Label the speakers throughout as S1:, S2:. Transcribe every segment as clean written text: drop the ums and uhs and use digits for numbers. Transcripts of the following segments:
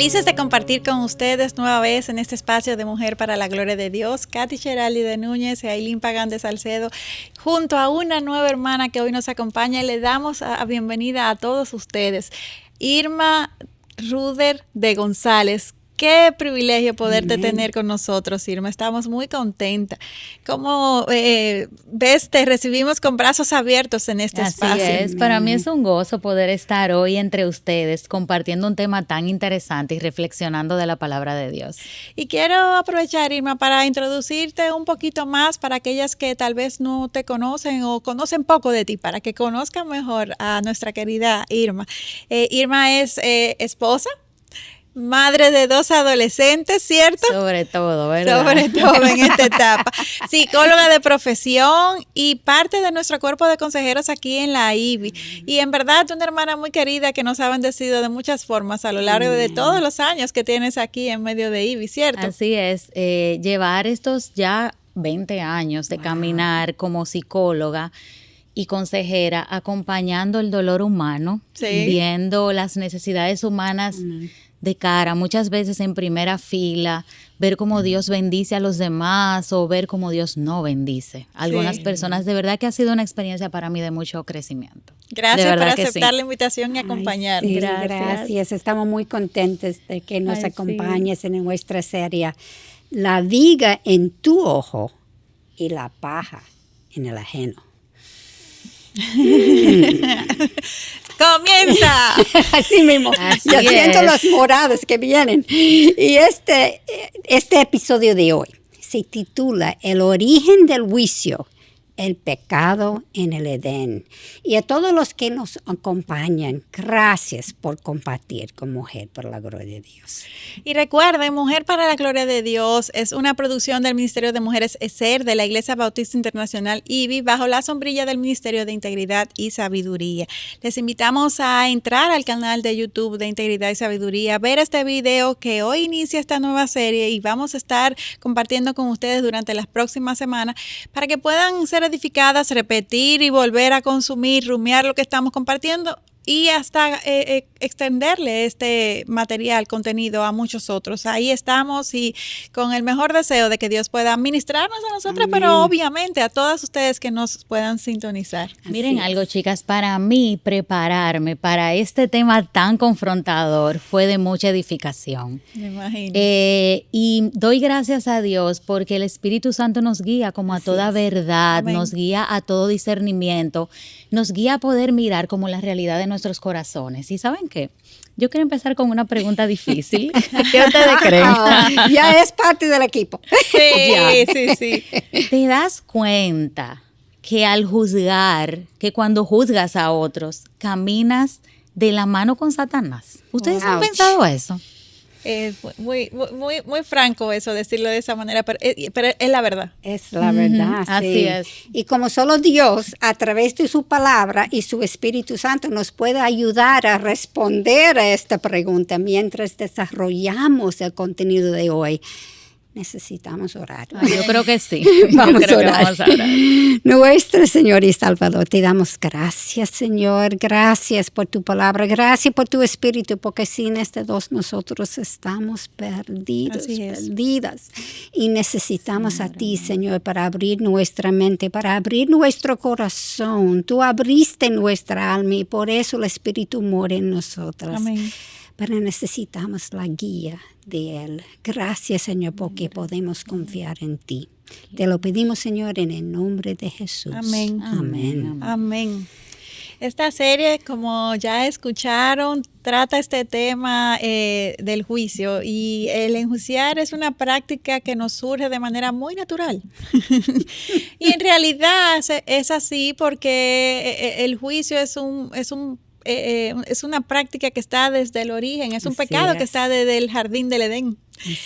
S1: Felices de compartir con ustedes nueva vez en este espacio de Mujer para la Gloria de Dios. Katy Cheraldi de Núñez y Ailín Pagán de Salcedo, junto a una nueva hermana que hoy nos acompaña. Le damos la bienvenida a todos ustedes. Irma Ruder de González. Qué privilegio poderte tener con nosotros, Irma. Estamos muy contentas. Como ves, te recibimos con brazos abiertos en este espacio.
S2: Así es. Para mí es un gozo poder estar hoy entre ustedes compartiendo un tema tan interesante y reflexionando de la palabra de Dios.
S1: Y quiero aprovechar, Irma, para introducirte un poquito más para aquellas que tal vez no te conocen o conocen poco de ti, para que conozcan mejor a nuestra querida Irma. Irma es esposa, madre de 2 adolescentes, ¿cierto?
S2: Sobre todo, ¿verdad?
S1: Sobre todo en esta etapa. Psicóloga de profesión y parte de nuestro cuerpo de consejeros aquí en la IBI. Y en verdad, una hermana muy querida que nos ha bendecido de muchas formas a lo largo de todos los años que tienes aquí en medio de IBI, ¿cierto?
S2: Así es. Llevar estos ya 20 años de caminar como psicóloga y consejera, acompañando el dolor humano, viendo las necesidades humanas de cara, muchas veces en primera fila, ver cómo Dios bendice a los demás o ver cómo Dios no bendice a algunas personas. De verdad que ha sido una experiencia para mí de mucho crecimiento.
S1: Gracias por aceptar la invitación y acompañarnos.
S3: Sí, gracias. Estamos muy contentos de que nos acompañes en nuestra serie La viga en tu ojo y la paja en el ajeno.
S1: ¡Comienza!
S3: Así mismo, ya siento las moradas que vienen. Y este episodio de hoy se titula El origen del juicio, el pecado en el Edén. Y a todos los que nos acompañan, gracias por compartir con Mujer para la Gloria de Dios.
S1: Y recuerden, Mujer para la Gloria de Dios es una producción del Ministerio de Mujeres ESER de la Iglesia Bautista Internacional IBI bajo la sombrilla del Ministerio de Integridad y Sabiduría. Les invitamos a entrar al canal de YouTube de Integridad y Sabiduría, ver este video que hoy inicia esta nueva serie y vamos a estar compartiendo con ustedes durante las próximas semanas para que puedan ser edificadas, repetir y volver a consumir, rumiar lo que estamos compartiendo y hasta extenderle este material, contenido a muchos otros. Ahí estamos y con el mejor deseo de que Dios pueda ministrarnos a nosotras, pero obviamente a todas ustedes que nos puedan sintonizar.
S2: Miren algo, chicas, para mí prepararme para este tema tan confrontador fue de mucha edificación.
S1: Me imagino.
S2: Y doy gracias a Dios porque el Espíritu Santo nos guía como a toda verdad,
S1: Amén.
S2: nos guía a todo discernimiento, nos guía a poder mirar como la realidad de nuestros corazones. ¿Y saben qué? Yo quiero empezar con una pregunta difícil. ¿Qué ustedes creen?
S3: Ya es parte del equipo.
S1: Sí.
S2: ¿Te das cuenta que al juzgar, que cuando juzgas a otros, caminas de la mano con Satanás? ¿Ustedes han pensado eso?
S1: Muy franco eso, decirlo de esa manera, pero es la verdad.
S3: Es la verdad, sí.
S2: Así es.
S3: Y como solo Dios, a través de su palabra y su Espíritu Santo, nos puede ayudar a responder a esta pregunta mientras desarrollamos el contenido de hoy, necesitamos orar.
S2: Yo creo que sí.
S3: Vamos a orar. Nuestro Señor y Salvador, te damos gracias, Señor. Gracias por tu palabra. Gracias por tu Espíritu, porque sin este dos nosotros estamos perdidas. Y necesitamos a ti, Señor, para abrir nuestra mente, para abrir nuestro corazón. Tú abriste nuestra alma y por eso el Espíritu mora en nosotras.
S1: Amén.
S3: Pero necesitamos la guía de Él. Gracias, Señor, porque podemos confiar en ti. Te lo pedimos, Señor, en el nombre de Jesús.
S1: Amén.
S3: Amén.
S1: Amén. Esta serie, como ya escucharon, trata este tema del juicio y el enjuiciar es una práctica que nos surge de manera muy natural. Y en realidad es así porque el juicio es una práctica que está desde el origen, es un pecado que está desde el jardín del Edén.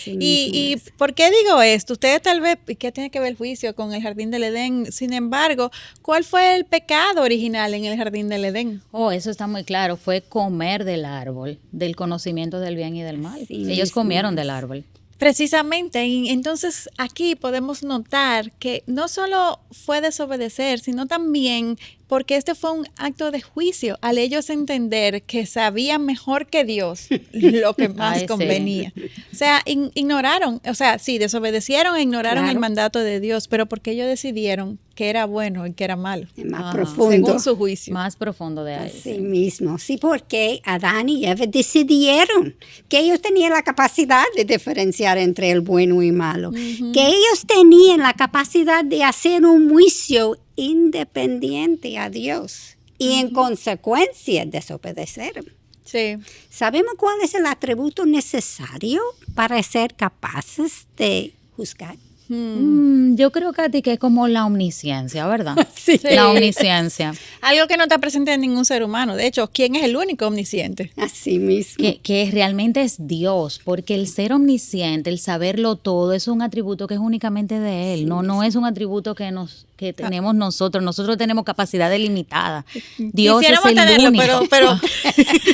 S1: ¿Y por qué digo esto? Ustedes tal vez, ¿qué tiene que ver el juicio con el jardín del Edén? Sin embargo, ¿cuál fue el pecado original en el jardín del Edén?
S2: Eso está muy claro, fue comer del árbol, del conocimiento del bien y del mal. Ellos comieron del árbol.
S1: Precisamente, y entonces aquí podemos notar que no solo fue desobedecer, sino también porque este fue un acto de juicio al ellos entender que sabían mejor que Dios lo que más convenía. Sí. O sea, ignoraron, o sea, sí, desobedecieron e ignoraron el mandato de Dios, pero porque ellos decidieron que era bueno y que era malo.
S3: Más profundo.
S1: Según su juicio.
S2: Más profundo de ahí.
S3: Así mismo. Sí, porque Adán y Eva decidieron que ellos tenían la capacidad de diferenciar entre el bueno y malo. Que ellos tenían la capacidad de hacer un juicio independiente a Dios. Y en consecuencia desobedecieron.
S1: Sí.
S3: ¿Sabemos cuál es el atributo necesario para ser capaces de juzgar?
S2: Yo creo, Katy, que es como la omnisciencia, ¿verdad?
S1: Sí.
S2: La omnisciencia.
S1: Algo que no está presente en ningún ser humano. De hecho, ¿quién es el único omnisciente?
S3: Así mismo.
S2: Que realmente es Dios, porque el ser omnisciente, el saberlo todo, es un atributo que es únicamente de Él. Sí, no es un atributo que tenemos nosotros. Nosotros tenemos capacidad delimitada. Dios es el único.
S1: Pero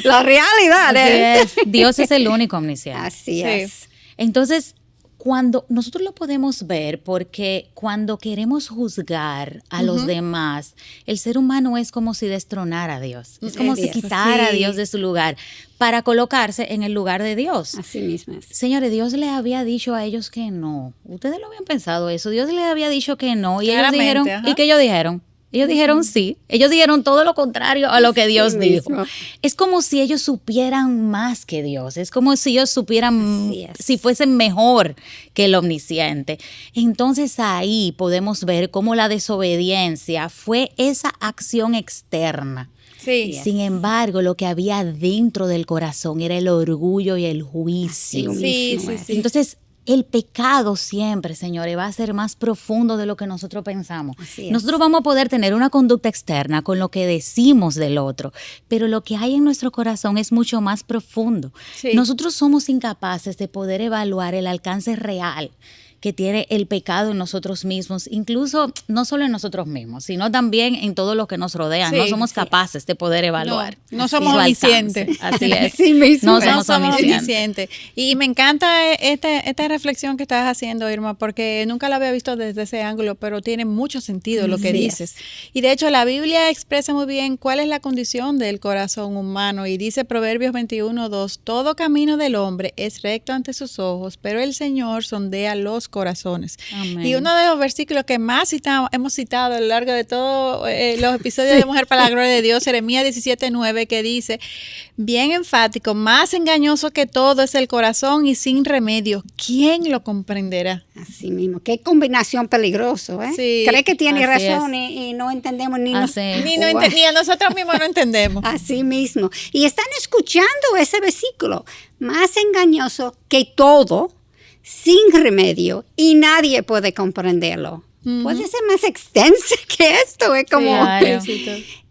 S1: la realidad es.
S2: Dios es el único omnisciente.
S3: Así es.
S2: Entonces, cuando nosotros lo podemos ver, porque cuando queremos juzgar a los demás, el ser humano es como si destronara a Dios. Es como si quitara a Dios de su lugar para colocarse en el lugar de Dios.
S3: Así mismo es.
S2: Señores, Dios le había dicho a ellos que no. Ustedes lo habían pensado eso. Dios les había dicho que no. Y ellos dijeron, ¿y qué ellos dijeron? Ellos dijeron sí. Ellos dijeron todo lo contrario a lo que Dios dijo. Mismo. Es como si ellos supieran más que Dios. Es como si ellos supieran, si fuesen mejor que el omnisciente. Entonces ahí podemos ver cómo la desobediencia fue esa acción externa.
S1: Sí.
S2: Sin embargo, lo que había dentro del corazón era el orgullo y el juicio.
S1: Sí.
S2: Entonces, el pecado siempre, señores, va a ser más profundo de lo que nosotros pensamos. Nosotros vamos a poder tener una conducta externa con lo que decimos del otro, pero lo que hay en nuestro corazón es mucho más profundo. Sí. Nosotros somos incapaces de poder evaluar el alcance real que tiene el pecado en nosotros mismos, incluso no solo en nosotros mismos, sino también en todos los que nos rodean. No somos capaces de poder evaluar.
S1: No somos omniscientes.
S2: Así es.
S3: Sí mismo.
S2: No somos omniscientes.
S1: Y me encanta esta reflexión que estás haciendo, Irma, porque nunca la había visto desde ese ángulo, pero tiene mucho sentido lo que dices. Y de hecho, la Biblia expresa muy bien cuál es la condición del corazón humano. Y dice Proverbios 21:2, todo camino del hombre es recto ante sus ojos, pero el Señor sondea los corazones. Amén. Y uno de los versículos que más hemos citado a lo largo de todos los episodios de Mujer para la Gloria de Dios, Jeremías 17:9, que dice, bien enfático, más engañoso que todo es el corazón y sin remedio. ¿Quién lo comprenderá?
S3: Así mismo. Qué combinación peligrosa, ¿eh? Sí, cree que tiene razón y no entendemos ni a
S1: nosotros mismos no entendemos.
S3: Así mismo. Y están escuchando ese versículo. Más engañoso que todo, sin remedio, y nadie puede comprenderlo. Puede ser más extensa que esto. Es como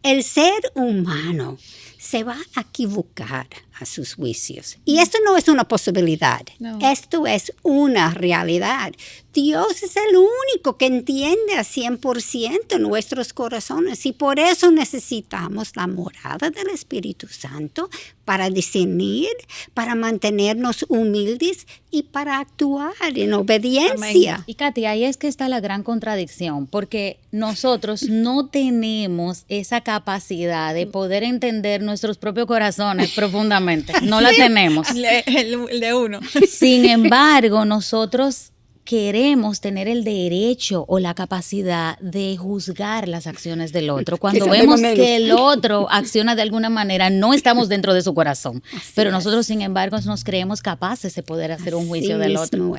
S3: el ser humano se va a equivocar a sus juicios. Y esto no es una posibilidad. No. Esto es una realidad. Dios es el único que entiende a 100% nuestros corazones y por eso necesitamos la morada del Espíritu Santo para discernir, para mantenernos humildes y para actuar en obediencia.
S2: Amén. Y Katy, ahí es que está la gran contradicción, porque nosotros no tenemos esa capacidad de poder entender nuestros propios corazones profundamente. No la tenemos.
S1: El de uno.
S2: Sin embargo, nosotros queremos tener el derecho o la capacidad de juzgar las acciones del otro. Cuando vemos que el otro acciona de alguna manera, no estamos dentro de su corazón. Pero nosotros, sin embargo, nos creemos capaces de poder hacer un juicio del otro.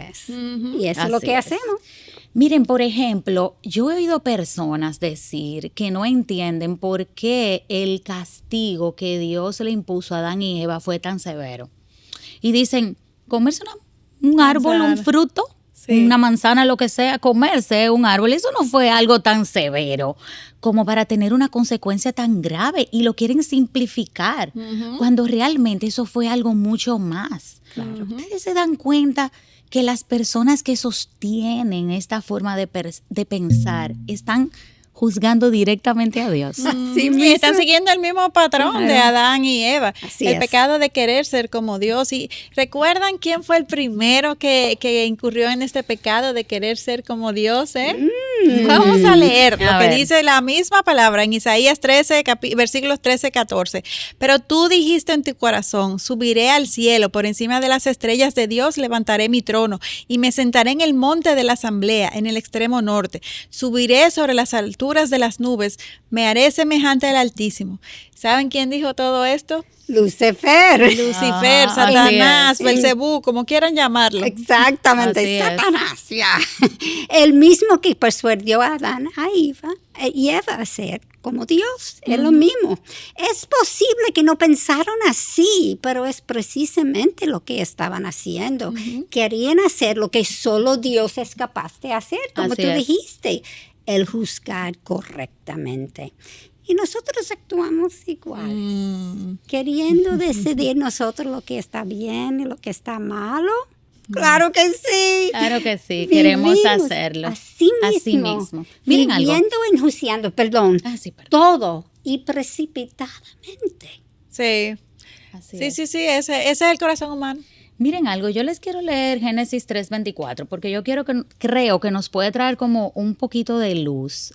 S3: Y eso es lo que hacemos.
S2: Miren, por ejemplo, yo he oído personas decir que no entienden por qué el castigo que Dios le impuso a Adán y Eva fue tan severo. Y dicen, comerse un árbol, un fruto, una manzana, lo que sea, comerse un árbol, eso no fue algo tan severo como para tener una consecuencia tan grave y lo quieren simplificar, cuando realmente eso fue algo mucho más. Claro. Ustedes se dan cuenta que las personas que sostienen esta forma de pensar están juzgando directamente a Dios.
S1: Sí, están siguiendo el mismo patrón de Adán y Eva. El pecado de querer ser como Dios. Y ¿recuerdan quién fue el primero que incurrió en este pecado de querer ser como Dios? Vamos a leer lo que dice la misma palabra en Isaías 13, versículos 13, 14. Pero tú dijiste en tu corazón, subiré al cielo, por encima de las estrellas de Dios levantaré mi trono y me sentaré en el monte de la asamblea, en el extremo norte. Subiré sobre las alturas de las nubes, me haré semejante al Altísimo. ¿Saben quién dijo todo esto?
S3: Lucifer,
S1: Satanás, Belcebú, como quieran llamarlo.
S3: Exactamente, Satanás, ya. El mismo que persuadió a Adán y Eva a ser como Dios, es lo mismo. Es posible que no pensaron así, pero es precisamente lo que estaban haciendo. Querían hacer lo que solo Dios es capaz de hacer, como tú dijiste, el juzgar correctamente. Y nosotros actuamos igual, queriendo decidir nosotros lo que está bien y lo que está malo. Claro que sí.
S2: Claro que sí, queremos hacerlo. Así mismo. Miren
S3: viviendo, enjuiciando, perdón, todo y precipitadamente.
S1: Sí. Sí, ese es el corazón humano.
S2: Miren algo, yo les quiero leer Génesis 3:24 porque yo creo que nos puede traer como un poquito de luz.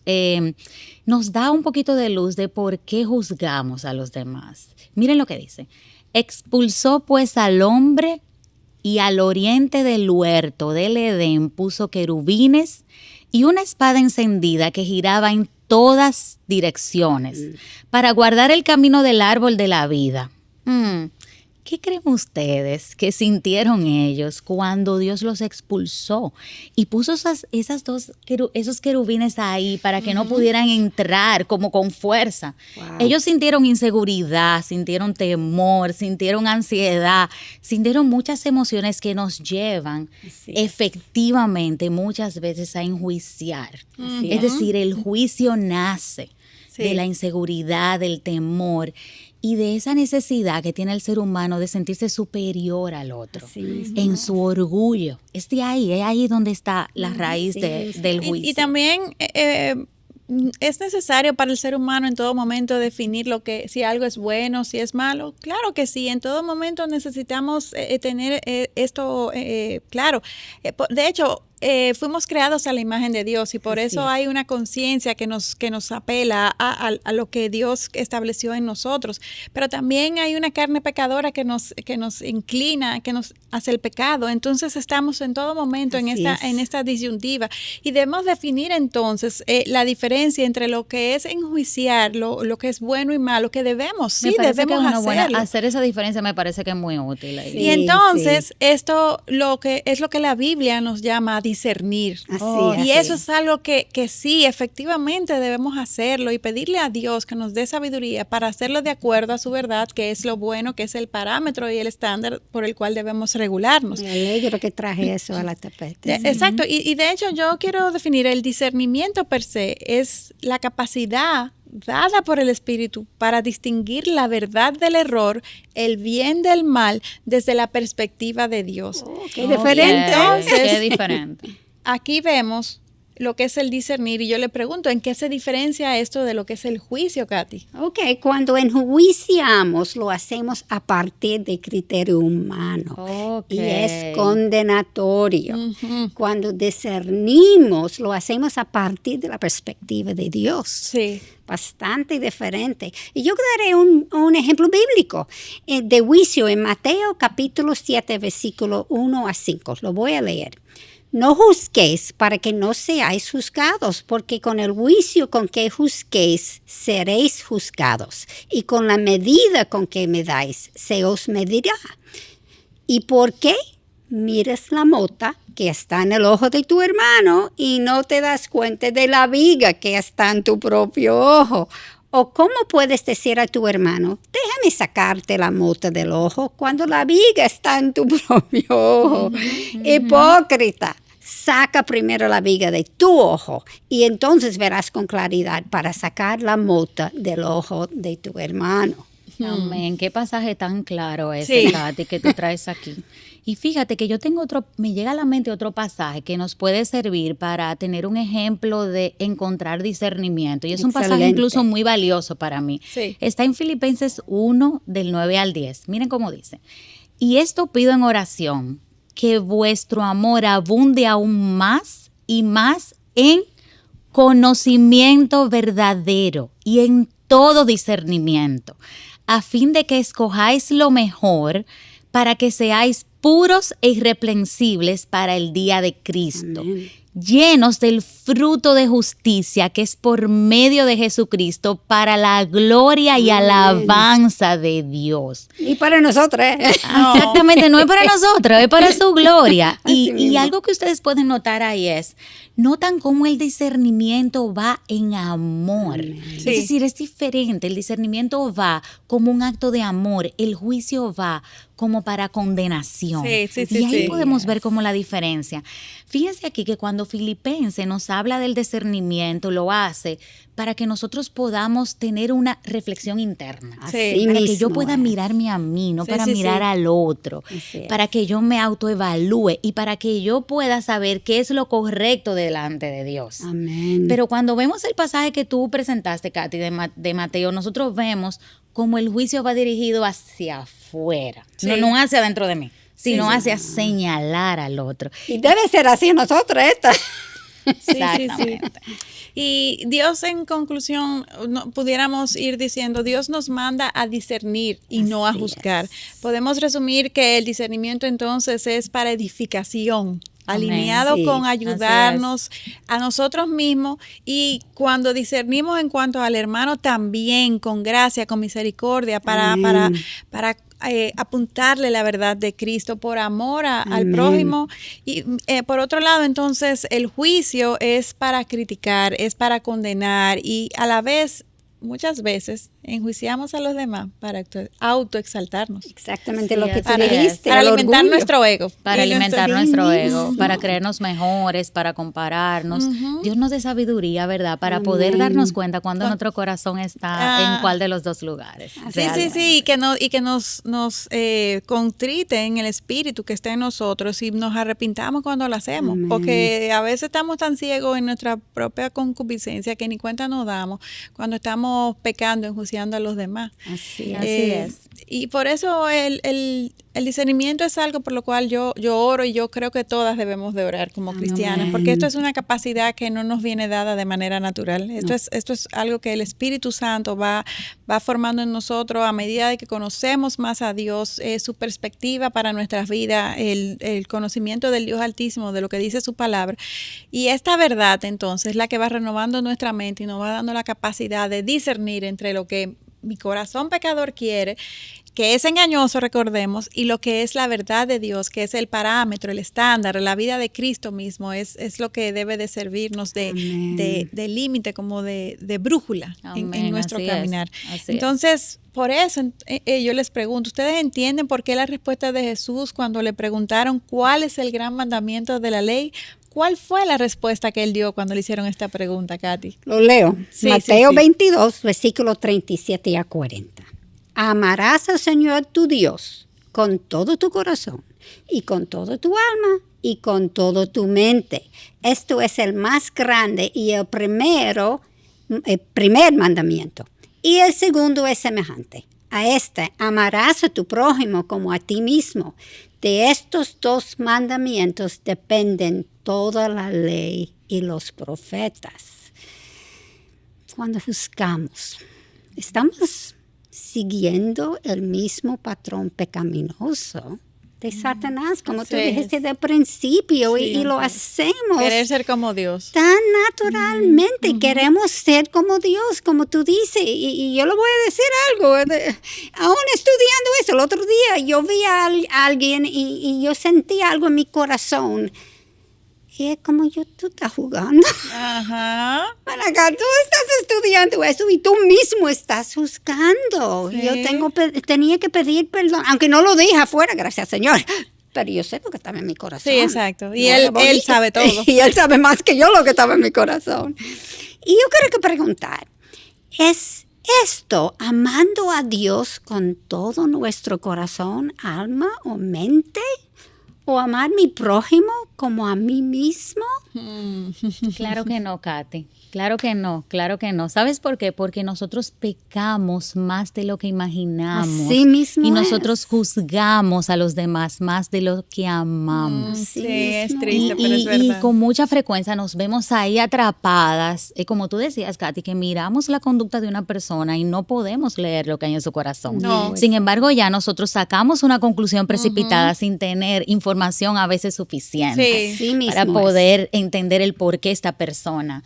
S2: Nos da un poquito de luz de por qué juzgamos a los demás. Miren lo que dice. Expulsó pues al hombre y al oriente del huerto del Edén puso querubines y una espada encendida que giraba en todas direcciones para guardar el camino del árbol de la vida. ¿Qué creen ustedes que sintieron ellos cuando Dios los expulsó y puso esos querubines ahí para que no pudieran entrar como con fuerza? Wow. Ellos sintieron inseguridad, sintieron temor, sintieron ansiedad, sintieron muchas emociones que nos llevan efectivamente muchas veces a enjuiciar. Es decir, el juicio nace de la inseguridad, del temor y de esa necesidad que tiene el ser humano de sentirse superior al otro, en su orgullo. Es ahí donde está la raíz del juicio.
S1: Y también es necesario para el ser humano en todo momento definir si algo es bueno, si es malo. Claro que sí, en todo momento necesitamos tener esto claro. De hecho, fuimos creados a la imagen de Dios y por eso hay una conciencia que nos apela a lo que Dios estableció en nosotros. Pero también hay una carne pecadora que nos inclina, que nos hace el pecado. Entonces estamos en todo momento en esta disyuntiva y debemos definir entonces la diferencia entre lo que es enjuiciar, lo que es bueno y malo, que debemos hacerlo.
S2: Hacer esa diferencia me parece que es muy útil.
S1: Y entonces esto lo que la Biblia nos llama discernir. Y eso es algo que sí, efectivamente debemos hacerlo y pedirle a Dios que nos dé sabiduría para hacerlo de acuerdo a su verdad, que es lo bueno, que es el parámetro y el estándar por el cual debemos regularnos.
S3: Me alegro que traje eso a la tapete.
S1: Exacto. Y de hecho yo quiero definir el discernimiento per se, es la capacidad dada por el Espíritu para distinguir la verdad del error, el bien del mal, desde la perspectiva de Dios.
S3: ¡Qué diferente!
S1: Entonces,
S2: qué diferente.
S1: Aquí vemos lo que es el discernir y yo le pregunto, ¿en qué se diferencia esto de lo que es el juicio, Katy?
S3: Cuando enjuiciamos lo hacemos a partir de criterio humano y es condenatorio. Cuando discernimos lo hacemos a partir de la perspectiva de Dios.
S1: Sí.
S3: Bastante diferente. Y yo daré un ejemplo bíblico de juicio en Mateo capítulo 7, versículo 1 a 5. Lo voy a leer. No juzguéis para que no seáis juzgados, porque con el juicio con que juzguéis seréis juzgados, y con la medida con que medáis se os medirá. ¿Y por qué? Miras la mota que está en el ojo de tu hermano y no te das cuenta de la viga que está en tu propio ojo. ¿O cómo puedes decir a tu hermano, déjame sacarte la mota del ojo cuando la viga está en tu propio ojo? Hipócrita, saca primero la viga de tu ojo y entonces verás con claridad para sacar la mota del ojo de tu hermano.
S2: Amén. Qué pasaje tan claro ese, Katy, que tú traes aquí. Y fíjate que yo tengo me llega a la mente otro pasaje que nos puede servir para tener un ejemplo de encontrar discernimiento. Y es un pasaje incluso muy valioso para mí. Sí. Está en Filipenses 1, del 9 al 10. Miren cómo dice. Y esto pido en oración, que vuestro amor abunde aún más y más en conocimiento verdadero y en todo discernimiento, a fin de que escojáis lo mejor para que seáis puros e irreprensibles para el día de Cristo. Amén. Llenos del fruto de justicia que es por medio de Jesucristo para la gloria y alabanza de Dios.
S3: Y para nosotros, ¿eh?
S2: Exactamente, no es para nosotros, es para su gloria. Y algo que ustedes pueden notar ahí notan cómo el discernimiento va en amor. Sí. Es decir, es diferente, el discernimiento va como un acto de amor, el juicio va como para condenación. Y ahí podemos ver como la diferencia. Fíjense aquí que cuando Filipenses nos habla del discernimiento, lo hace para que nosotros podamos tener una reflexión interna. Para que yo pueda mirarme a mí, no para mirar al otro. Para que yo me autoevalúe y para que yo pueda saber qué es lo correcto delante de Dios.
S3: Amén.
S2: Pero cuando vemos el pasaje que tú presentaste, Katy, de Mateo, nosotros vemos cómo el juicio va dirigido hacia afuera, no hacia adentro de mí, sino hacia señalar al otro.
S3: Y debe ser así nosotros,
S1: Exactamente. Y Dios, en conclusión, pudiéramos ir diciendo, Dios nos manda a discernir y no a juzgar. Podemos resumir que el discernimiento entonces es para edificación, alineado con ayudarnos a nosotros mismos, y cuando discernimos en cuanto al hermano también con gracia, con misericordia, para apuntarle la verdad de Cristo por amor al prójimo. Y por otro lado, entonces, el juicio es para criticar, es para condenar, y a la vez, muchas veces, enjuiciamos a los demás para autoexaltarnos.
S3: Exactamente lo que tú dijiste.
S1: Para alimentar nuestro ego.
S2: Para alimentar nuestro ego, para creernos mejores, para compararnos. Dios nos dé sabiduría, ¿verdad? Para poder darnos cuenta cuando nuestro corazón está en cuál de los dos lugares.
S1: Sí, y que nos contrite en el espíritu que está en nosotros y nos arrepintamos cuando lo hacemos. Amén. Porque a veces estamos tan ciegos en nuestra propia concupiscencia que ni cuenta nos damos cuando estamos pecando, enjuiciando a los demás.
S2: Así es.
S1: Y por eso el discernimiento es algo por lo cual yo oro, y yo creo que todas debemos de orar como cristianas, porque esto es una capacidad que no nos viene dada de manera natural. Esto es algo que el Espíritu Santo va formando en nosotros a medida de que conocemos más a Dios, su perspectiva para nuestras vidas, el conocimiento del Dios Altísimo, de lo que dice su palabra. Y esta verdad entonces es la que va renovando nuestra mente y nos va dando la capacidad de discernir entre lo que mi corazón pecador quiere, que es engañoso, recordemos, y lo que es la verdad de Dios, que es el parámetro, el estándar, la vida de Cristo mismo, es lo que debe de servirnos de límite, como de brújula en nuestro caminar. Entonces, por eso yo les pregunto, ¿ustedes entienden por qué la respuesta de Jesús cuando le preguntaron cuál es el gran mandamiento de la ley? ¿Cuál fue la respuesta que él dio cuando le hicieron esta pregunta, Katy?
S3: Lo leo. Mateo 22, versículos 37 a 40. Amarás al Señor tu Dios con todo tu corazón y con toda tu alma y con toda tu mente. Esto es el más grande y el primer mandamiento. Y el segundo es semejante a este: amarás a tu prójimo como a ti mismo. De estos dos mandamientos dependen toda la ley y los profetas. Cuando juzgamos, estamos siguiendo el mismo patrón pecaminoso de Satanás, como tú dijiste del principio, y lo hacemos.
S1: Querer ser como Dios.
S3: Tan naturalmente queremos ser como Dios, como tú dices. Y yo le voy a decir algo. Aún estudiando eso, el otro día yo vi a alguien y yo sentí algo en mi corazón. Y es como tú estás jugando.
S1: Ajá.
S3: Para acá, tú estás estudiando eso y tú mismo estás juzgando. Sí. Yo tenía que pedir perdón, aunque no lo dije afuera, gracias Señor. Pero yo sé lo que estaba en mi corazón.
S1: Sí, exacto. Y él sabe todo.
S3: Y él sabe más que yo lo que estaba en mi corazón. Y yo quiero preguntar, ¿es Esto, amando a Dios con todo nuestro corazón, alma o mente, o amar a mi prójimo como a mí mismo.
S2: Claro que no, Katy. Claro que no, claro que no. ¿Sabes por qué? Porque nosotros pecamos más de lo que imaginamos.
S3: Así mismo
S2: y nosotros juzgamos a los demás más de lo que amamos.
S1: Sí, es triste, pero es verdad.
S2: Y con mucha frecuencia nos vemos ahí atrapadas. Como tú decías, Katy, que miramos la conducta de una persona y no podemos leer lo que hay en su corazón.
S1: No.
S2: Sin embargo, ya nosotros sacamos una conclusión precipitada sin tener información a veces suficiente para poder entender el por qué esta persona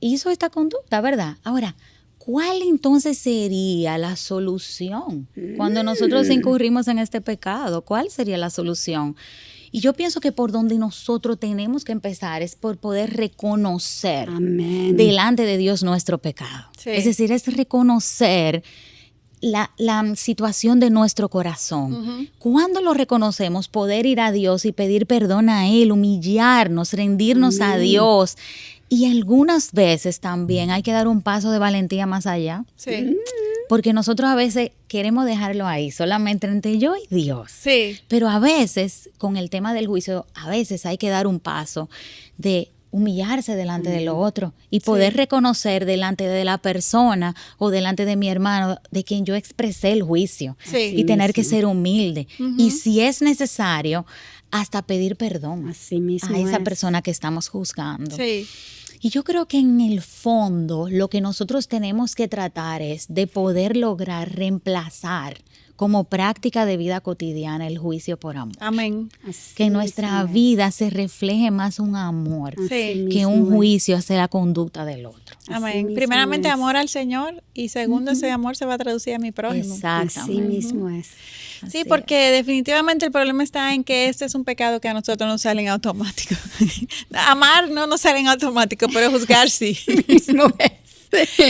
S2: hizo esta conducta, ¿verdad? Ahora, ¿cuál entonces sería la solución cuando nosotros incurrimos en este pecado? ¿Cuál sería la solución? Y yo pienso que por donde nosotros tenemos que empezar es por poder reconocer delante de Dios nuestro pecado. Sí. Es decir, es reconocer la situación de nuestro corazón. Cuando lo reconocemos, poder ir a Dios y pedir perdón a Él, humillarnos, rendirnos a Dios. Y algunas veces también hay que dar un paso de valentía más allá.
S1: Sí.
S2: Porque nosotros a veces queremos dejarlo ahí, solamente entre yo y Dios.
S1: Sí.
S2: Pero a veces, con el tema del juicio, a veces hay que dar un paso de humillarse delante de lo otro y poder reconocer delante de la persona o delante de mi hermano de quien yo expresé el juicio y tener que ser humilde. Y si es necesario, hasta pedir perdón a esa persona que estamos juzgando.
S1: Sí.
S2: Y yo creo que en el fondo lo que nosotros tenemos que tratar es de poder lograr reemplazar como práctica de vida cotidiana el juicio por amor.
S1: Amén.
S2: Que en nuestra vida se refleje más un amor que un juicio hacia la conducta del otro.
S1: Amén. Primeramente amor al Señor y segundo ese amor se va a traducir a mi prójimo.
S2: Exactamente.
S3: Así mismo es.
S1: Sí, porque definitivamente el problema está en que este es un pecado que a nosotros nos sale en automático. Amar no nos sale en automático, pero juzgar sí.
S3: Mismo es.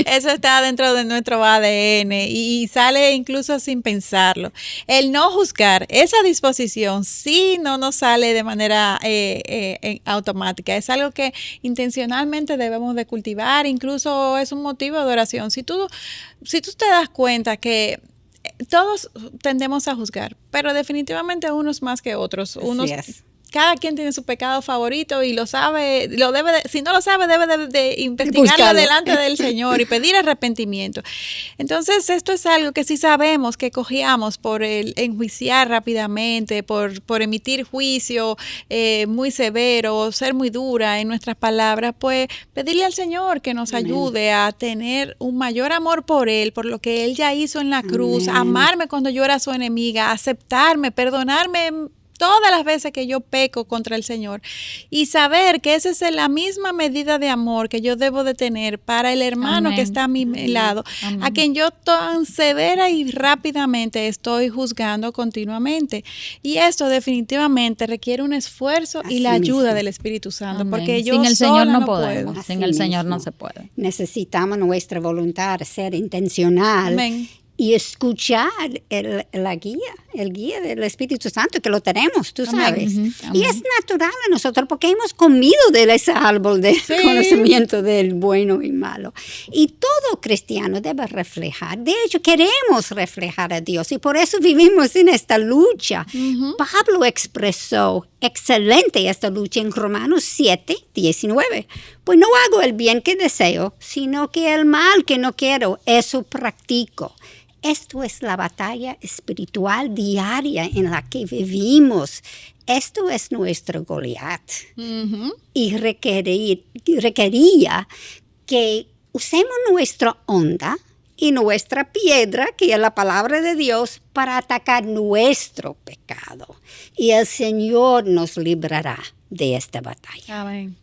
S1: Eso está dentro de nuestro ADN y sale incluso sin pensarlo. El no juzgar, esa disposición sí no nos sale de manera automática. Es algo que intencionalmente debemos de cultivar, incluso es un motivo de oración. Si tú te das cuenta que todos tendemos a juzgar, pero definitivamente unos más que otros. Cada quien tiene su pecado favorito y lo sabe, si no lo sabe, debe de investigarlo delante del Señor y pedir arrepentimiento. Entonces, esto es algo que si sabemos que cogíamos por el enjuiciar rápidamente, por emitir juicio muy severo, ser muy dura en nuestras palabras, pues pedirle al Señor que nos ayude a tener un mayor amor por Él, por lo que Él ya hizo en la cruz, amarme cuando yo era su enemiga, aceptarme, perdonarme todas las veces que yo peco contra el Señor y saber que esa es la misma medida de amor que yo debo de tener para el hermano que está a mi lado, a quien yo tan severa y rápidamente estoy juzgando continuamente. Y esto definitivamente requiere un esfuerzo y la ayuda del Espíritu Santo, porque yo
S2: sin el Señor no
S1: puedo.
S2: Sin el Señor no se puede.
S3: Necesitamos nuestra voluntad, ser intencional.
S1: Amén.
S3: Y escuchar el guía del Espíritu Santo, que lo tenemos, tú sabes. Y es natural a nosotros porque hemos comido de ese árbol de conocimiento del bueno y malo. Y todo cristiano debe reflejar. De hecho, queremos reflejar a Dios y por eso vivimos en esta lucha. Pablo expresó excelente esta lucha en Romanos 7:19. Pues no hago el bien que deseo, sino que el mal que no quiero, eso practico. Esto es la batalla espiritual diaria en la que vivimos. Esto es nuestro Goliat. Y requería que usemos nuestra onda y nuestra piedra, que es la palabra de Dios, para atacar nuestro pecado. Y el Señor nos librará de esta batalla.
S1: Amén.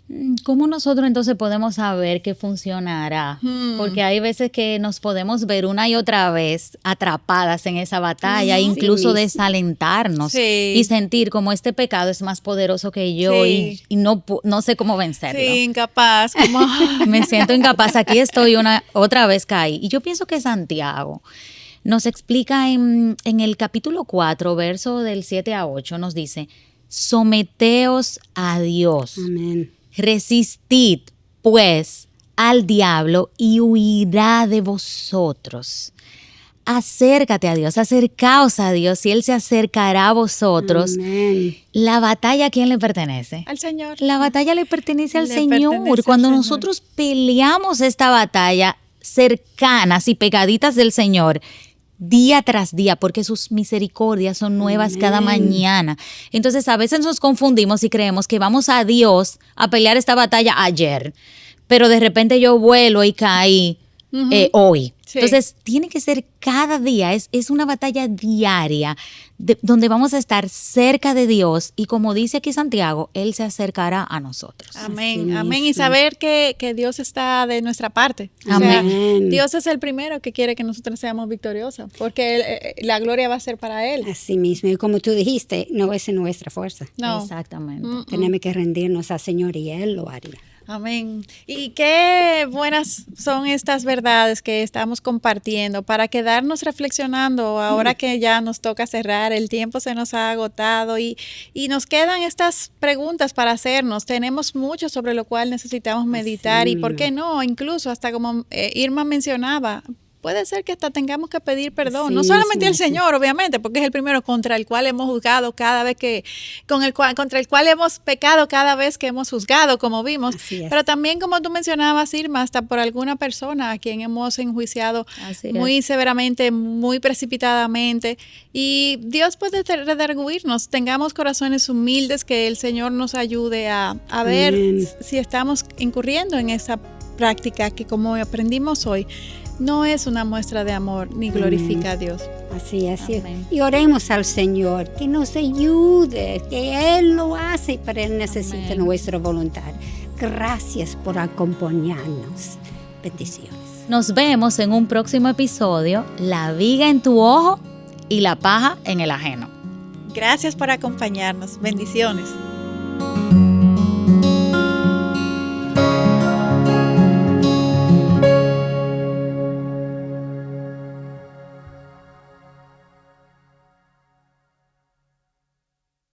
S2: ¿Cómo nosotros entonces podemos saber que funcionará? Porque hay veces que nos podemos ver una y otra vez atrapadas en esa batalla, incluso desalentarnos y sentir como este pecado es más poderoso que yo y no sé cómo vencerlo.
S1: Sí, incapaz.
S2: Me siento incapaz. Aquí estoy otra vez caí. Y yo pienso que Santiago nos explica en el capítulo 4, verso del 7 a 8, nos dice: someteos a Dios.
S3: Amén.
S2: Resistid, pues, al diablo y huirá de vosotros. Acércate a Dios, acercaos a Dios y Él se acercará a vosotros.
S3: Amén.
S2: ¿La batalla a quién le pertenece?
S1: Al Señor.
S2: La batalla le pertenece al Señor.
S1: Pertenece
S2: Cuando
S1: al
S2: nosotros peleamos esta batalla cercanas y pegaditas del Señor, día tras día, porque sus misericordias son nuevas cada mañana. Entonces a veces nos confundimos y creemos que vamos a Dios a pelear esta batalla ayer, pero de repente yo vuelo y caí hoy. Sí. Entonces tiene que ser cada día, es una batalla diaria donde vamos a estar cerca de Dios y como dice aquí Santiago, Él se acercará a nosotros.
S1: Amén, amén. Y saber que Dios está de nuestra parte. Amén. O sea, Dios es el primero que quiere que nosotros seamos victoriosas, porque la gloria va a ser para Él.
S3: Así mismo, y como tú dijiste, no es en nuestra fuerza.
S2: No. Exactamente.
S3: Tenemos que rendirnos al Señor y Él lo haría.
S1: Amén. Y qué buenas son estas verdades que estamos compartiendo para quedarnos reflexionando ahora que ya nos toca cerrar, el tiempo se nos ha agotado y nos quedan estas preguntas para hacernos. Tenemos mucho sobre lo cual necesitamos meditar y por qué no, incluso hasta como Irma mencionaba, puede ser que hasta tengamos que pedir perdón, sí, no solamente al Señor, obviamente, porque es el primero contra el cual hemos juzgado cada vez contra el cual hemos pecado cada vez que hemos juzgado, como vimos, pero también como tú mencionabas, Irma, hasta por alguna persona a quien hemos enjuiciado muy severamente, muy precipitadamente, y Dios puede redarguirnos, tengamos corazones humildes, que el Señor nos ayude a ver si estamos incurriendo en esa práctica que, como aprendimos hoy, no es una muestra de amor ni glorifica a Dios.
S3: Así es. Y oremos al Señor que nos ayude, que Él lo hace, pero Él necesita nuestra voluntad. Gracias por acompañarnos. Bendiciones.
S2: Nos vemos en un próximo episodio. La viga en tu ojo y la paja en el ajeno.
S1: Gracias por acompañarnos. Bendiciones.